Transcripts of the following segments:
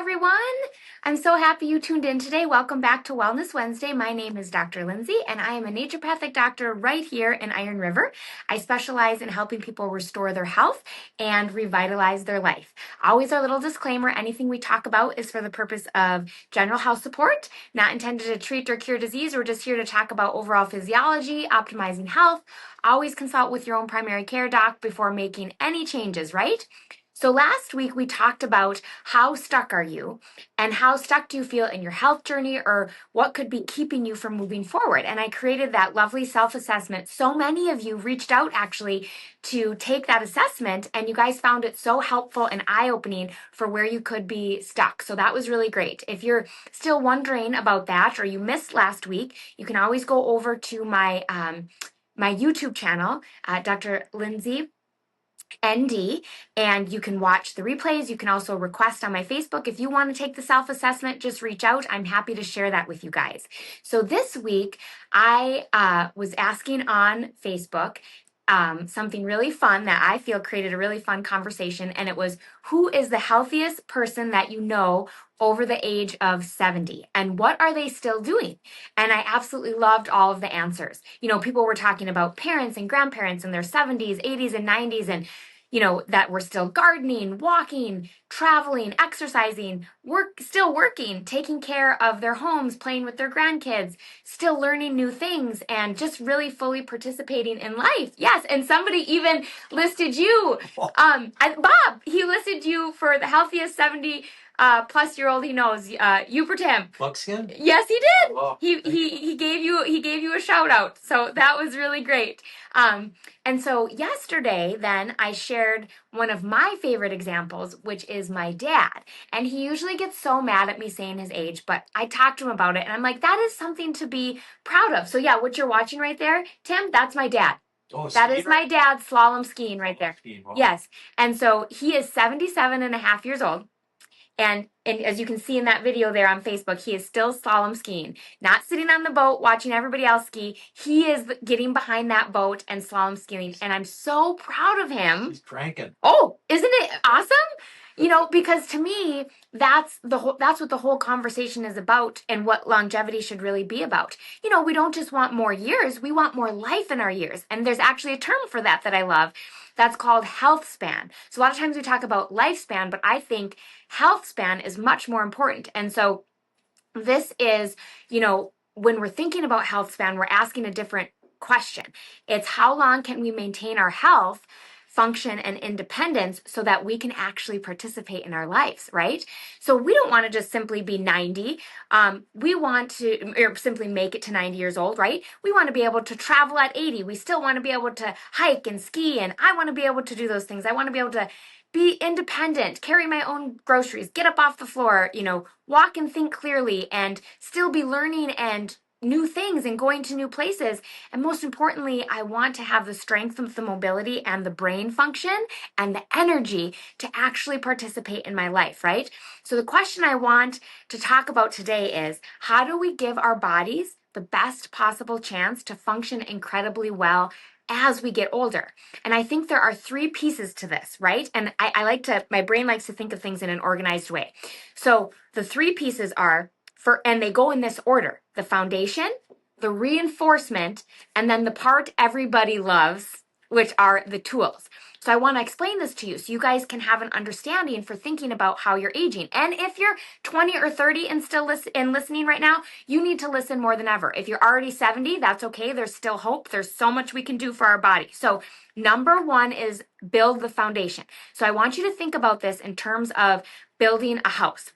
everyone. I'm so happy you tuned in today. Welcome back to Wellness Wednesday. My name is Dr. Linzi, and I am a naturopathic doctor right here in Iron River. I specialize in helping people restore their health and revitalize their life. Always our little disclaimer, anything we talk about is for the purpose of general health support, not intended to treat or cure disease. We're just here to talk about overall physiology, optimizing health. Always consult with your own primary care doc before making any changes, right? So last week we talked about how stuck are you and how stuck do you feel in your health journey, or what could be keeping you from moving forward. And I created that lovely self-assessment. So many of you reached out actually to take that assessment, and you guys found it so helpful and eye-opening for where you could be stuck. So that was really great. If you're still wondering about that or you missed last week, you can always go over to my YouTube channel, Dr.Linzi ND, and you can watch the replays. You can also request on my Facebook. If you want to take the self-assessment, just reach out. I'm happy to share that with you guys. So this week, I was asking on Facebook something really fun that I feel created a really fun conversation, and it was, who is the healthiest person that you know over the age of 70, and what are they still doing? And I absolutely loved all of the answers. You know, people were talking about parents and grandparents in their 70s, 80s, and 90s, and that were still gardening, walking, traveling, exercising, still working, taking care of their homes, playing with their grandkids, still learning new things, and just really fully participating in life. Yes, and somebody even listed you, Bob, he listed you for the healthiest 70 plus year old he knows. You for Tim. Buckskin? Yes, he did. Oh, wow. He gave you a shout out. So that was really great. And so yesterday, then I shared one of my favorite examples, which is my dad. And he usually gets so mad at me saying his age, but I talked to him about it, and I'm like, that is something to be proud of. So yeah, what you're watching right there, Tim, that's my dad. Oh, that is my dad slalom skiing right there. Wow. Yes. And so he is 77 and a half years old. And as you can see in that video there on Facebook, he is still slalom skiing, not sitting on the boat watching everybody else ski. He is getting behind that boat and slalom skiing. And I'm so proud of him. He's cranking. Oh, isn't it awesome? Because to me, that's what the whole conversation is about, and what longevity should really be about. We don't just want more years, we want more life in our years. And there's actually a term for that I love. That's called health span. So a lot of times we talk about lifespan, but I think health span is much more important. And so this is, when we're thinking about health span, we're asking a different question. It's how long can we maintain our health, function, and independence so that we can actually participate in our lives, right? So we don't want to just simply be 90. We want to or simply make it to 90 years old, right? We want to be able to travel at 80. We still want to be able to hike and ski, and I want to be able to do those things. I want to be able to be independent, carry my own groceries, get up off the floor, walk and think clearly, and still be learning and new things and going to new places. And most importantly, I want to have the strength of the mobility and the brain function and the energy to actually participate in my life, right? So the question I want to talk about today is, how do we give our bodies the best possible chance to function incredibly well as we get older? And I think there are three pieces to this, right? And my brain likes to think of things in an organized way. So the three pieces are, and they go in this order: the foundation, the reinforcement, and then the part everybody loves, which are the tools. So I want to explain this to you so you guys can have an understanding for thinking about how you're aging. And if you're 20 or 30 and still listening right now, you need to listen more than ever. If you're already 70, that's okay. There's still hope. There's so much we can do for our body. So number one is build the foundation. So I want you to think about this in terms of building a house.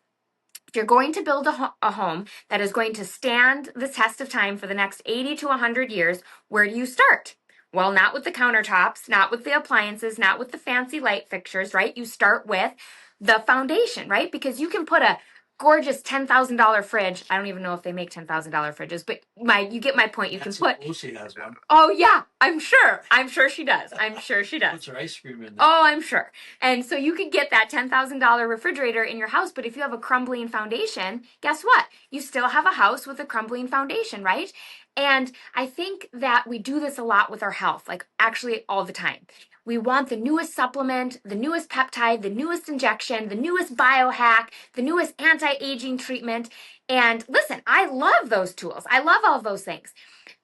If you're going to build a home that is going to stand the test of time for the next 80 to 100 years, where do you start? Well, not with the countertops, not with the appliances, not with the fancy light fixtures, right? You start with the foundation, right? Because you can put a gorgeous $10,000 fridge. I don't even know if they make $10,000 fridges, but you get my point. You can put. Lucy has one. Oh yeah, I'm sure she does. Puts her ice cream in there. Oh, I'm sure. And so you could get that $10,000 refrigerator in your house, but if you have a crumbling foundation, guess what? You still have a house with a crumbling foundation, right? And I think that we do this a lot with our health, like actually all the time. We want the newest supplement, the newest peptide, the newest injection, the newest biohack, the newest anti-aging treatment. And listen, I love those tools. I love all of those things.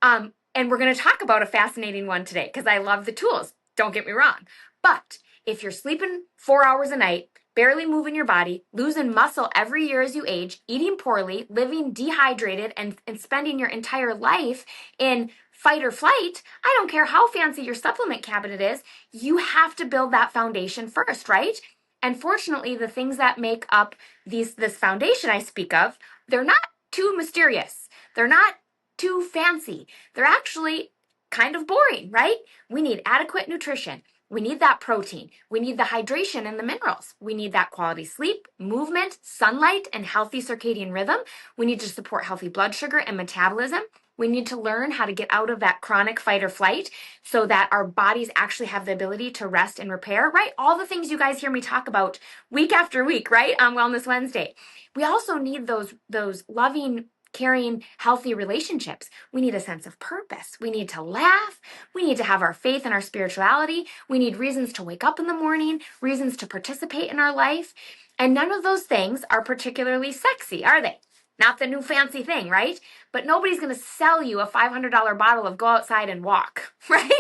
And we're going to talk about a fascinating one today because I love the tools. Don't get me wrong. But if you're sleeping 4 hours a night, barely moving your body, losing muscle every year as you age, eating poorly, living dehydrated, and spending your entire life in fight or flight, I don't care how fancy your supplement cabinet is, you have to build that foundation first, right? And fortunately, the things that make up this foundation I speak of, they're not too mysterious. They're not too fancy. They're actually kind of boring, right? We need adequate nutrition. We need that protein. We need the hydration and the minerals. We need that quality sleep, movement, sunlight, and healthy circadian rhythm. We need to support healthy blood sugar and metabolism. We need to learn how to get out of that chronic fight or flight so that our bodies actually have the ability to rest and repair, right? All the things you guys hear me talk about week after week, right? On Wellness Wednesday. We also need those loving, caring, healthy relationships. We need a sense of purpose. We need to laugh. We need to have our faith and our spirituality. We need reasons to wake up in the morning, reasons to participate in our life. And none of those things are particularly sexy, are they? Not the new fancy thing, right? But nobody's going to sell you a $500 bottle of go outside and walk, right?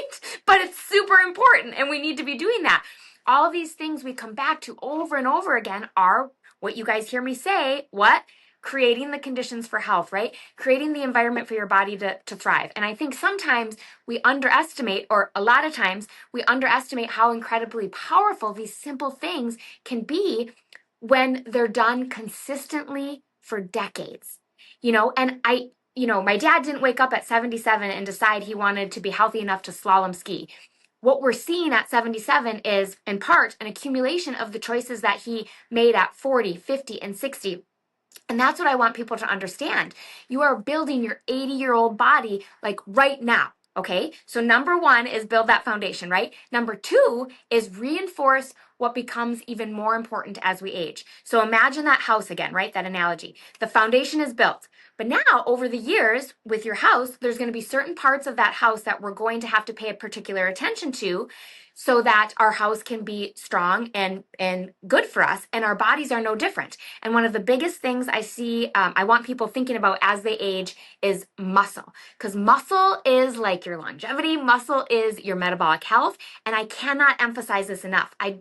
But it's super important and we need to be doing that. All of these things we come back to over and over again are what you guys hear me say, what? Creating the conditions for health, right? Creating the environment for your body to thrive. And I think sometimes we underestimate, or a lot of times we underestimate how incredibly powerful these simple things can be when they're done consistently for decades. And my dad didn't wake up at 77 and decide he wanted to be healthy enough to slalom ski. What we're seeing at 77 is, in part, an accumulation of the choices that he made at 40, 50, and 60. And that's what I want people to understand. You are building your 80-year-old body like right now. Okay, so number one is build that foundation, right? Number two is reinforce what becomes even more important as we age. So imagine that house again, right? That analogy. The foundation is built. But now, over the years with your house, there's going to be certain parts of that house that we're going to have to pay a particular attention to so that our house can be strong and good for us, and our bodies are no different. And one of the biggest things I see, I want people thinking about as they age is muscle, because muscle is like your longevity, muscle is your metabolic health, and I cannot emphasize this enough. I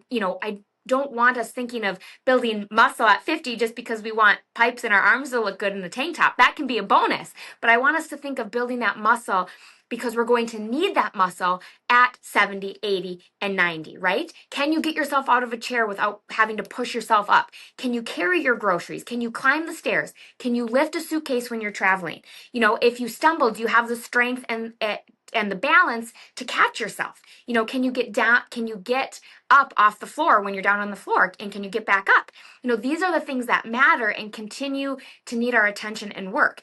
don't want us thinking of building muscle at 50 just because we want pipes in our arms to look good in the tank top. That can be a bonus, but I want us to think of building that muscle because we're going to need that muscle at 70, 80, and 90, right? Can you get yourself out of a chair without having to push yourself up? Can you carry your groceries? Can you climb the stairs? Can you lift a suitcase when you're traveling? If you stumble, do you have the strength and the balance to catch yourself? Can you get down? Can you get up off the floor when you're down on the floor? And can you get back up? These are the things that matter and continue to need our attention and work.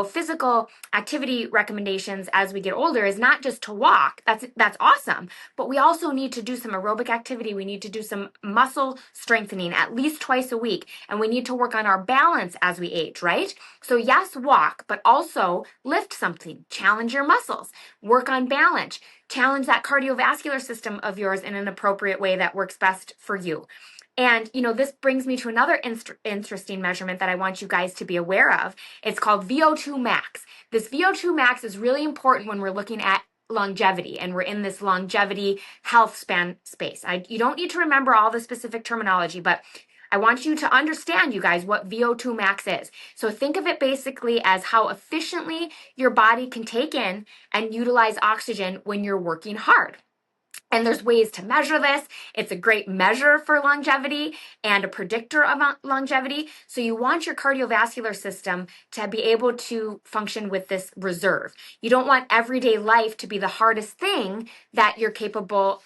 Physical activity recommendations as we get older is not just to walk. That's awesome. But we also need to do some aerobic activity. We need to do some muscle strengthening at least twice a week. And we need to work on our balance as we age, right? So yes, walk, but also lift something, challenge your muscles, work on balance, challenge that cardiovascular system of yours in an appropriate way that works best for you. And, this brings me to another interesting measurement that I want you guys to be aware of. It's called VO2 max. This VO2 max is really important when we're looking at longevity and we're in this longevity health span space. You don't need to remember all the specific terminology, but I want you to understand, you guys, what VO2 max is. So think of it basically as how efficiently your body can take in and utilize oxygen when you're working hard. And there's ways to measure this. It's a great measure for longevity and a predictor of longevity. So you want your cardiovascular system to be able to function with this reserve. You don't want everyday life to be the hardest thing that you're capable,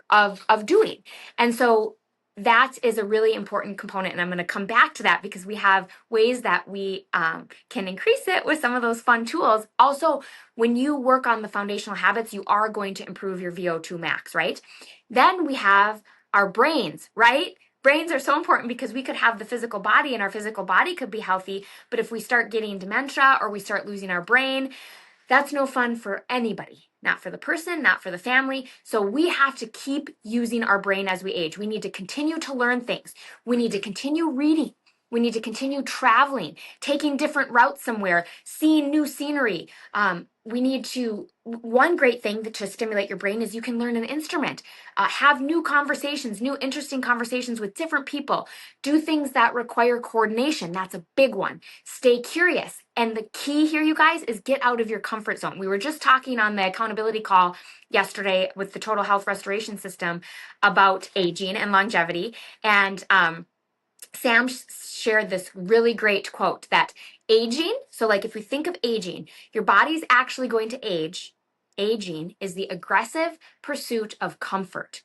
of doing. And so that is a really important component. And I'm going to come back to that because we have ways that we can increase it with some of those fun tools. Also, when you work on the foundational habits, you are going to improve your VO2 max, right? Then we have our brains, right? Brains are so important because we could have the physical body and our physical body could be healthy. But if we start getting dementia or we start losing our brain, that's no fun for anybody. not for the person, not for the family. So we have to keep using our brain as we age. We need to continue to learn things. We need to continue reading. We need to continue traveling, taking different routes somewhere, seeing new scenery. One great thing to stimulate your brain is you can learn an instrument, have new conversations, new interesting conversations with different people, do things that require coordination. That's a big one. Stay curious. And the key here, you guys, is get out of your comfort zone. We were just talking on the accountability call yesterday with the Total Health Restoration System about aging and longevity. And Sam shared this really great quote that aging, so like if we think of aging, your body's actually going to age. Aging is the aggressive pursuit of comfort.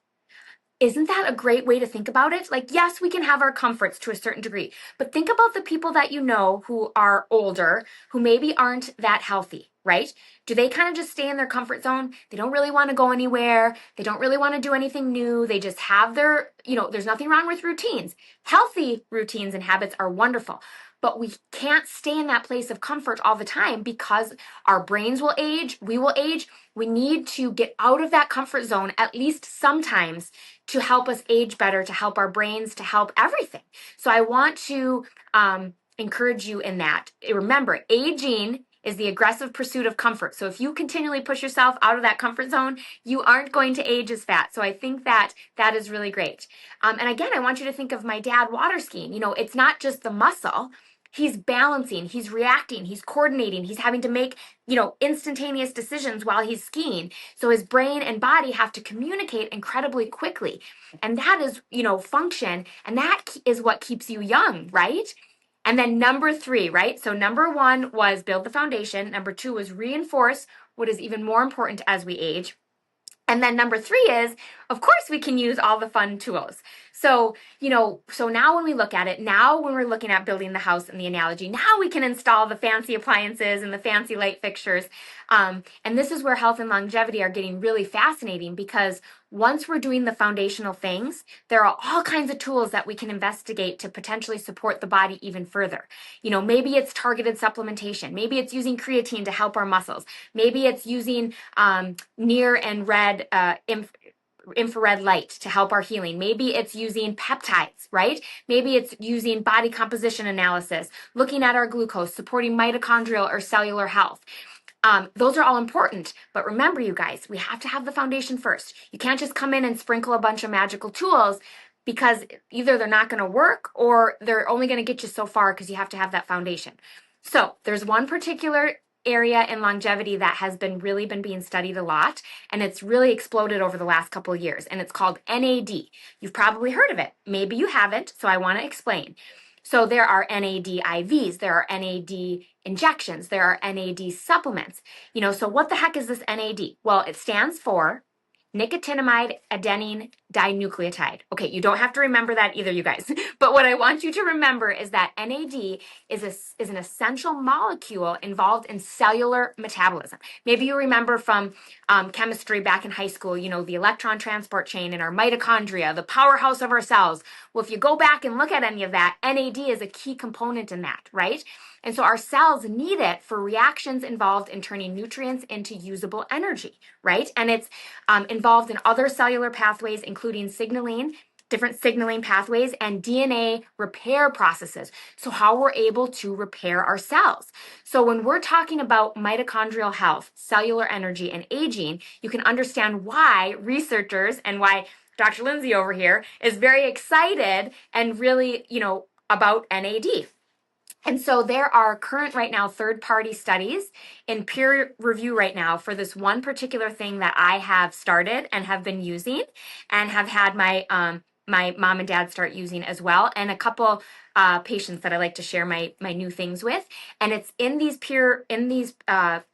Isn't that a great way to think about it? Like, yes, we can have our comforts to a certain degree, but think about the people that you know who are older, who maybe aren't that healthy, right? Do they kind of just stay in their comfort zone? They don't really want to go anywhere. They don't really want to do anything new. They just have their, there's nothing wrong with routines. Healthy routines and habits are wonderful, but we can't stay in that place of comfort all the time because our brains will age, we will age. We need to get out of that comfort zone at least sometimes to help us age better, to help our brains, to help everything. So I want to encourage you in that. Remember, aging is the aggressive pursuit of comfort. So if you continually push yourself out of that comfort zone, you aren't going to age as fat. So I think that is really great. And again, I want you to think of my dad water skiing. It's not just the muscle. He's balancing, he's reacting, he's coordinating, he's having to make, instantaneous decisions while he's skiing. So his brain and body have to communicate incredibly quickly. And that is, function. And that is what keeps you young, right? And then number 3, right? So number 1 was build the foundation. Number 2 was reinforce what is even more important as we age. And then number 3 is, of course, we can use all the fun tools. So, so now when we look at it, now when we're looking at building the house and the analogy, now we can install the fancy appliances and the fancy light fixtures. And this is where health and longevity are getting really fascinating because once we're doing the foundational things, there are all kinds of tools that we can investigate to potentially support the body even further. Maybe it's targeted supplementation. Maybe it's using creatine to help our muscles. Maybe it's using near and red infrared light to help our healing. Maybe it's using peptides, right? Maybe it's using body composition analysis, looking at our glucose, supporting mitochondrial or cellular health. Those are all important, but remember, you guys, we have to have the foundation first. You can't just come in and sprinkle a bunch of magical tools because either they're not going to work or they're only going to get you so far because you have to have that foundation. So there's one particular area in longevity that has been being studied a lot, and it's really exploded over the last couple of years, and it's called NAD. You've probably heard of it. Maybe you haven't, so I want to explain. So there are NAD IVs, there are NAD injections, there are NAD supplements. So what the heck is this NAD? Well, it stands for nicotinamide adenine dinucleotide. Okay, you don't have to remember that either, you guys. But what I want you to remember is that NAD is an essential molecule involved in cellular metabolism. Maybe you remember from chemistry back in high school, the electron transport chain in our mitochondria, the powerhouse of our cells. Well, if you go back and look at any of that, NAD is a key component in that, right? And so our cells need it for reactions involved in turning nutrients into usable energy, right? And it's involved in other cellular pathways, including different signaling pathways, and DNA repair processes. So how we're able to repair our cells. So when we're talking about mitochondrial health, cellular energy, and aging, you can understand why researchers and why Dr. Linzi over here is very excited and really, about NAD. And so there are current right now third-party studies in peer review right now for this one particular thing that I have started and have been using and have had my my mom and dad start using as well, and a couple patients that I like to share my new things with. And it's in these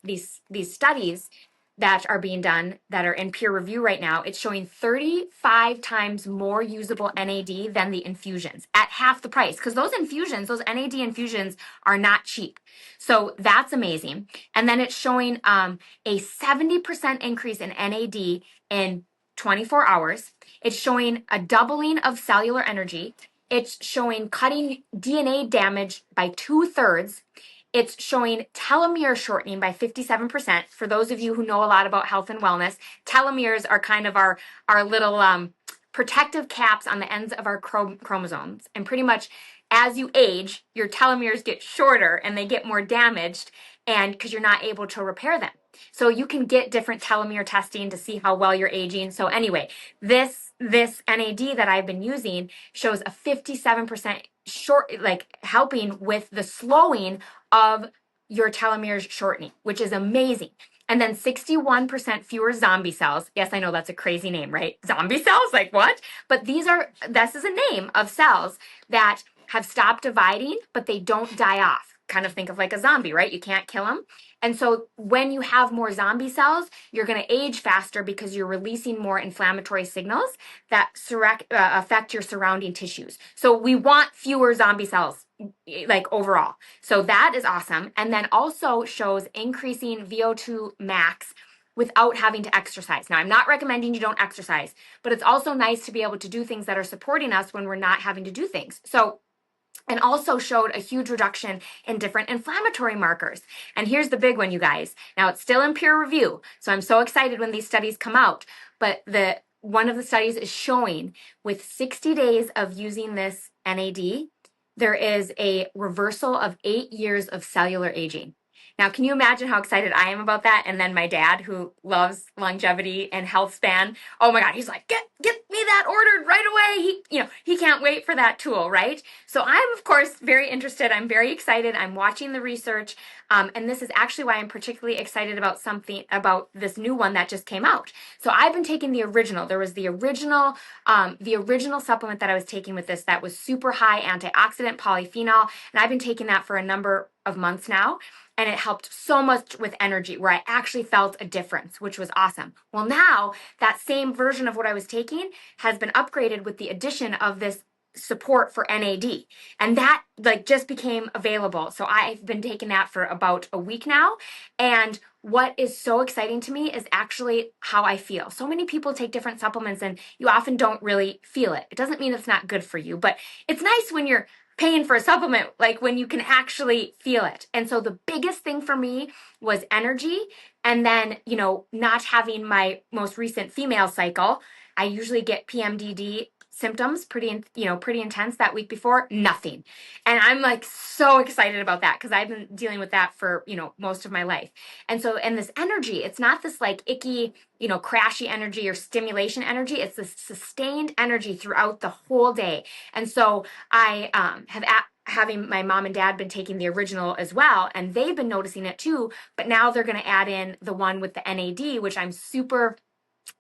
these studies that are being done that are in peer review right now. It's showing 35 times more usable NAD than the infusions at half the price, because those NAD infusions are not cheap. So that's amazing. And then it's showing a 70% increase in NAD in 24 hours. It's showing a doubling of cellular energy. It's showing cutting DNA damage by 2/3. it's showing telomere shortening by 57%. For those of you who know a lot about health and wellness, telomeres are kind of our little protective caps on the ends of our chromosomes. And pretty much as you age, your telomeres get shorter and they get more damaged, and because you're not able to repair them. So you can get different telomere testing to see how well you're aging. So anyway, this NAD that I've been using shows a 57% short, like helping with the slowing of your telomeres shortening, which is amazing. And then 61% fewer zombie cells. Yes, I know that's a crazy name, right? Zombie cells? Like what? But this is a name of cells that have stopped dividing, but they don't die off. Kind of think of like a zombie, right? You can't kill them. And so when you have more zombie cells, you're going to age faster because you're releasing more inflammatory signals that affect your surrounding tissues. So we want fewer zombie cells, like overall. So that is awesome. And then also shows increasing VO2 max without having to exercise. Now, I'm not recommending you don't exercise, but it's also nice to be able to do things that are supporting us when we're not having to do things. So, and also showed a huge reduction in different inflammatory markers. And here's the big one, you guys. Now, it's still in peer review, so I'm so excited when these studies come out. But one of the studies is showing with 60 days of using this NAD, there is a reversal of 8 years of cellular aging. Now, can you imagine how excited I am about that? And then my dad, who loves longevity and HEALTHSPAN, oh my God, he's like, get me that ordered right away. He can't wait for that tool, right? So I'm, of course, very interested. I'm very excited. I'm watching the research. And this is actually why I'm particularly excited about this new one that just came out. So I've been taking the original. There was the original supplement that I was taking with this that was super high antioxidant polyphenol. And I've been taking that for a number of months now. And it helped so much with energy, where I actually felt a difference, which was awesome. Well, now that same version of what I was taking has been upgraded with the addition of this support for NAD. And that just became available. So I've been taking that for about a week now. And what is so exciting to me is actually how I feel. So many people take different supplements and you often don't really feel it. It doesn't mean it's not good for you, but it's nice when you're paying for a supplement, like when you can actually feel it. And so the biggest thing for me was energy. And then, not having my most recent female cycle. I usually get PMDD symptoms pretty intense that week before, nothing. And I'm like so excited about that because I've been dealing with that for, most of my life. And so, and this energy, it's not this like icky, crashy energy or stimulation energy. It's this sustained energy throughout the whole day. And so I having my mom and dad been taking the original as well, and they've been noticing it too, but now they're going to add in the one with the NAD, which I'm super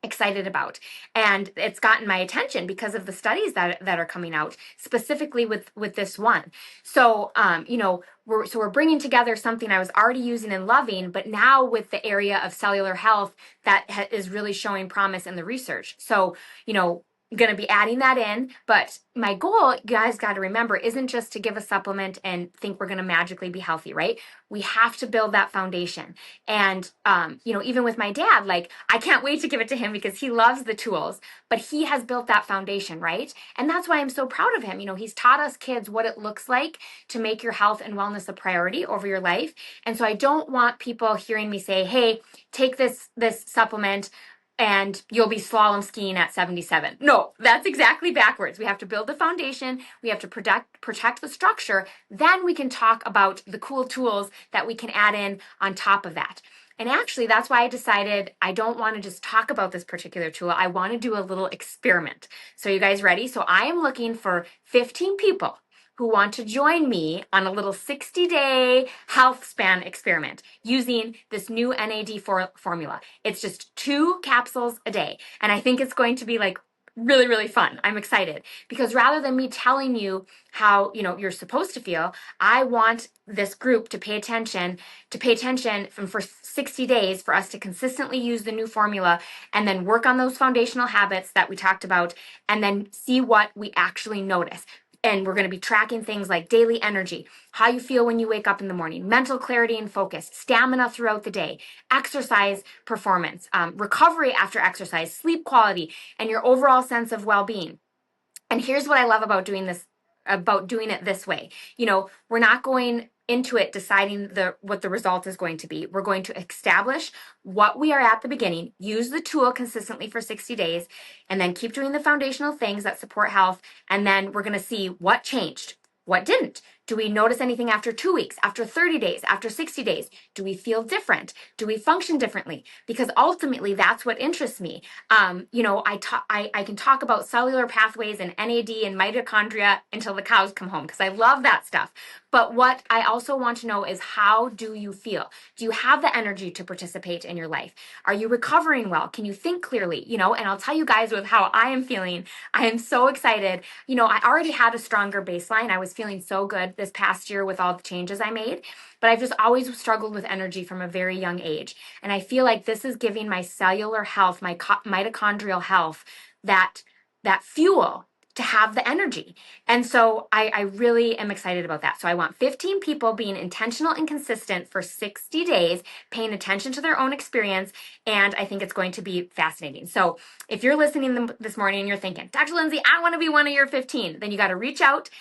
excited about. And it's gotten my attention because of the studies that are coming out specifically with this one. So, we're bringing together something I was already using and loving, but now with the area of cellular health that is really showing promise in the research. So, going to be adding that in, but my goal, you guys got to remember, isn't just to give a supplement and think we're going to magically be healthy, right? We have to build that foundation. And, even with my dad, I can't wait to give it to him because he loves the tools, but he has built that foundation, right? And that's why I'm so proud of him. He's taught us kids what it looks like to make your health and wellness a priority over your life. And so I don't want people hearing me say, hey, take this supplement and you'll be slalom skiing at 77. No, that's exactly backwards. We have to build the foundation. We have to protect the structure. Then we can talk about the cool tools that we can add in on top of that. And actually, that's why I decided I don't want to just talk about this particular tool. I want to do a little experiment. So you guys ready? So I am looking for 15 people who want to join me on a little 60-day HEALTHSPAN experiment using this new NAD formula. It's just 2 capsules a day. And I think it's going to be really, really fun. I'm excited because rather than me telling you how, you're supposed to feel, I want this group to pay attention for 60 days for us to consistently use the new formula and then work on those foundational habits that we talked about and then see what we actually notice. And we're going to be tracking things like daily energy, how you feel when you wake up in the morning, mental clarity and focus, stamina throughout the day, exercise performance, recovery after exercise, sleep quality, and your overall sense of well-being. And here's what I love about doing it this way. We're not going into it deciding what the result is going to be. We're going to establish what we are at the beginning, use the tool consistently for 60 days, and then keep doing the foundational things that support health. And then we're going to see what changed, what didn't. Do we notice anything after 2 weeks, after 30 days, after 60 days? Do we feel different? Do we function differently? Because ultimately, that's what interests me. I can talk about cellular pathways and NAD and mitochondria until the cows come home because I love that stuff. But what I also want to know is, how do you feel? Do you have the energy to participate in your life? Are you recovering well? Can you think clearly? And I'll tell you guys with how I am feeling. I am so excited. I already had a stronger baseline. I was feeling so good this past year with all the changes I made, but I've just always struggled with energy from a very young age. And I feel like this is giving my cellular health, my mitochondrial health, that fuel to have the energy. And so I really am excited about that. So I want 15 people being intentional and consistent for 60 days, paying attention to their own experience. And I think it's going to be fascinating. So if you're listening this morning and you're thinking, Dr. Linzi, I want to be one of your 15, then you got to reach out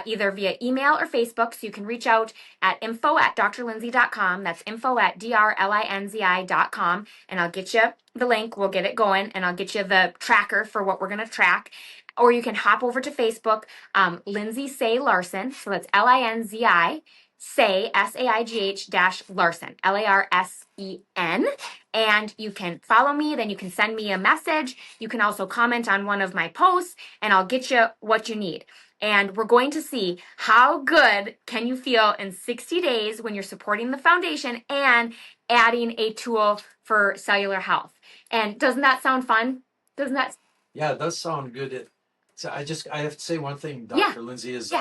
either via email or Facebook. So you can reach out at info@drlinzi.com. That's info@drlinzi.com. And I'll get you the link. We'll get it going, and I'll get you the tracker for what we're going to track. Or you can hop over to Facebook, Linzi Say Larson. So that's Linzi Say SAIGH Larson, LARSEN. And you can follow me. Then you can send me a message. You can also comment on one of my posts, and I'll get you what you need. And we're going to see how good can you feel in 60 days when you're supporting the foundation and adding a tool for cellular health. And doesn't that sound fun? Doesn't that? Yeah, it does sound good. So I have to say one thing, Dr. Linzi, is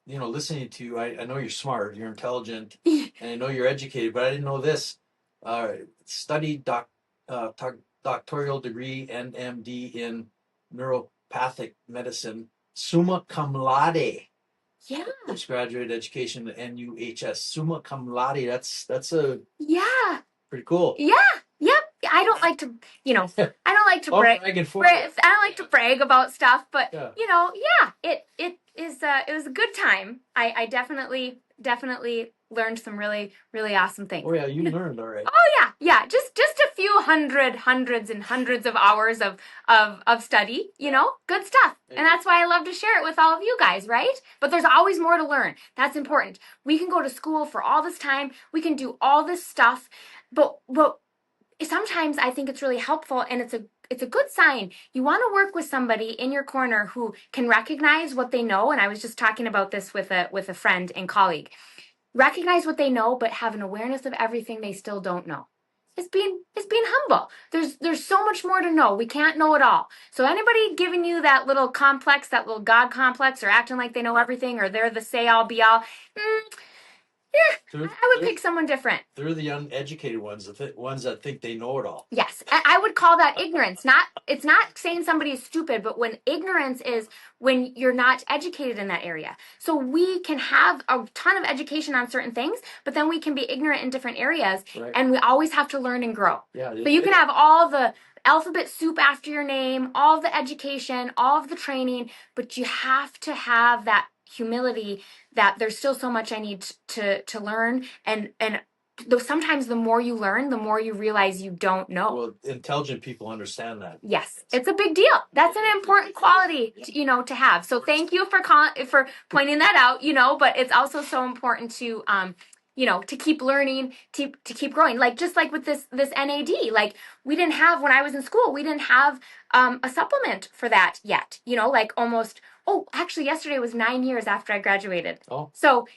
listening to you, I know you're smart, you're intelligent, and I know you're educated, but I didn't know this. Studied doctoral degree, NMD in neuropathic medicine, summa cum laude. Yeah. Postgraduate education at NUHS, summa cum laude. That's a pretty cool. Yeah. Yep. I don't like to, I don't like to brag. I don't like to brag about stuff, but it was a good time. I definitely learned some really, really awesome things. Oh yeah, you learned already. Oh yeah. Just a few hundreds and hundreds of hours of study, good stuff. And that's why I love to share it with all of you guys, right? But there's always more to learn. That's important. We can go to school for all this time. We can do all this stuff, but sometimes I think it's really helpful, and it's a good sign. You want to work with somebody in your corner who can recognize what they know. And I was just talking about this with a friend and colleague. Recognize what they know, but have an awareness of everything they still don't know. It's being humble. There's so much more to know. We can't know it all. So anybody giving you that little complex, that little God complex, or acting like they know everything, or they're the say all be all, I would pick someone different. They're the uneducated ones, the ones that think they know it all. Yes, I would call that ignorance. It's not saying somebody is stupid, but when ignorance is when you're not educated in that area. So we can have a ton of education on certain things, but then we can be ignorant in different areas, right. And we always have to learn and grow. Yeah, so you can have all the alphabet soup after your name, all of the education, all of the training, but you have to have that humility that there's still so much I need to learn, and sometimes the more you learn, the more you realize you don't know. Well, intelligent people understand that. Yes, it's a big deal. That's an important quality to have. So thank you for pointing that out. But it's also so important to to keep learning, to keep growing. Just like with this NAD, we didn't have, when I was in school, we didn't have a supplement for that yet. Almost. Oh, actually, yesterday was 9 years after I graduated. Oh. So,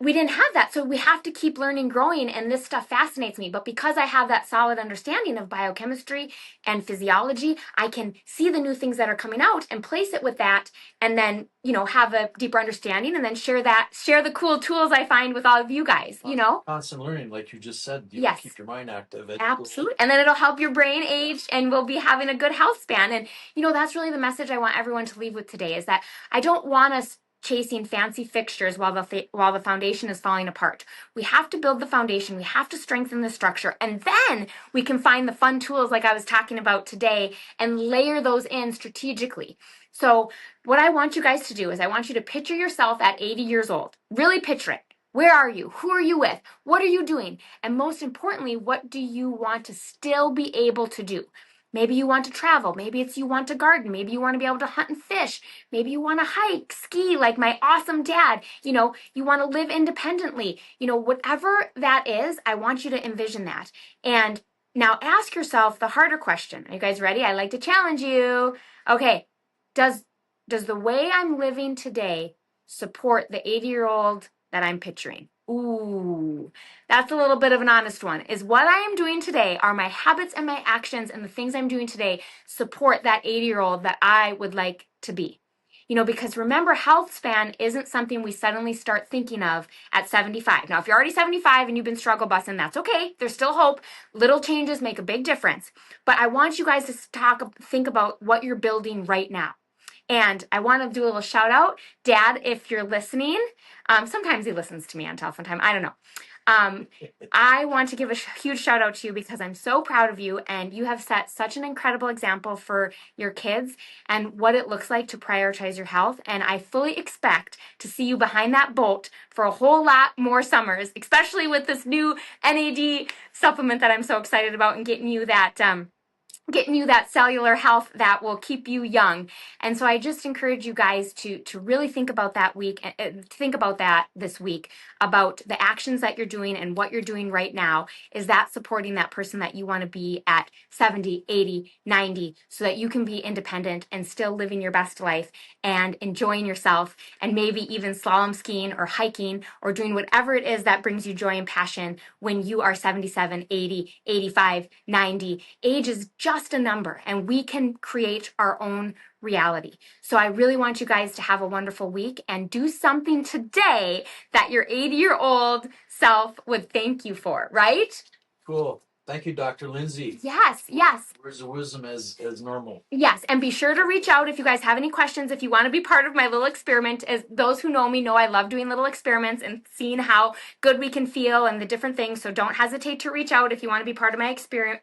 we didn't have that. So we have to keep learning, growing, and this stuff fascinates me. But because I have that solid understanding of biochemistry and physiology, I can see the new things that are coming out and place it with that, and then, have a deeper understanding, and then share the cool tools I find with all of you guys, Constant learning, like you just said. Yes. Keep your mind active. Absolutely. And then it'll help your brain age, and we'll be having a good health span. And, that's really the message I want everyone to leave with today, is that I don't want us chasing fancy fixtures while the foundation is falling apart. We have to build the foundation. We have to strengthen the structure, and then we can find the fun tools like I was talking about today and layer those in strategically. So what I want you guys to do is I want you to picture yourself at 80 years old. Really picture it. Where are you? Who are you with? What are you doing? And most importantly, what do you want to still be able to do? Maybe you want to travel. Maybe it's you want to garden. Maybe you want to be able to hunt and fish. Maybe you want to hike, ski like my awesome dad. You know, you want to live independently. You know, whatever that is, I want you to envision that. And now ask yourself the harder question. Are you guys ready? I like to challenge you. Okay, does the way I'm living today support the 80-year-old that I'm picturing? Ooh, that's a little bit of an honest one. Is what I am doing today, are my habits and my actions and the things I'm doing today support that 80-year-old that I would like to be? You know, because remember, health span isn't something we suddenly start thinking of at 75. Now, if you're already 75 and you've been struggle busting, that's okay. There's still hope. Little changes make a big difference. But I want you guys to think about what you're building right now. And I want to do a little shout out. Dad, if you're listening, sometimes he listens to me on telephone time. I don't know. I want to give a huge shout out to you because I'm so proud of you, and you have set such an incredible example for your kids and what it looks like to prioritize your health. And I fully expect to see you behind that bolt for a whole lot more summers, especially with this new NAD supplement that I'm so excited about and getting you that cellular health that will keep you young. And so I just encourage you guys to really think about that think about that this week, about the actions that you're doing and what you're doing right now. Is that supporting that person that you want to be at 70, 80, 90, so that you can be independent and still living your best life and enjoying yourself, and maybe even slalom skiing or hiking or doing whatever it is that brings you joy and passion when you are 77, 80, 85, 90. Age is just a number, and we can create our own reality. So I really want you guys to have a wonderful week and do something today that your 80-year-old self would thank you for, right? Cool. Thank you, Dr. Linzi. Yes. Words of wisdom as normal. Yes, and be sure to reach out if you guys have any questions. If you want to be part of my little experiment, as those who know me know I love doing little experiments and seeing how good we can feel and the different things. So don't hesitate to reach out if you want to be part of my experiment.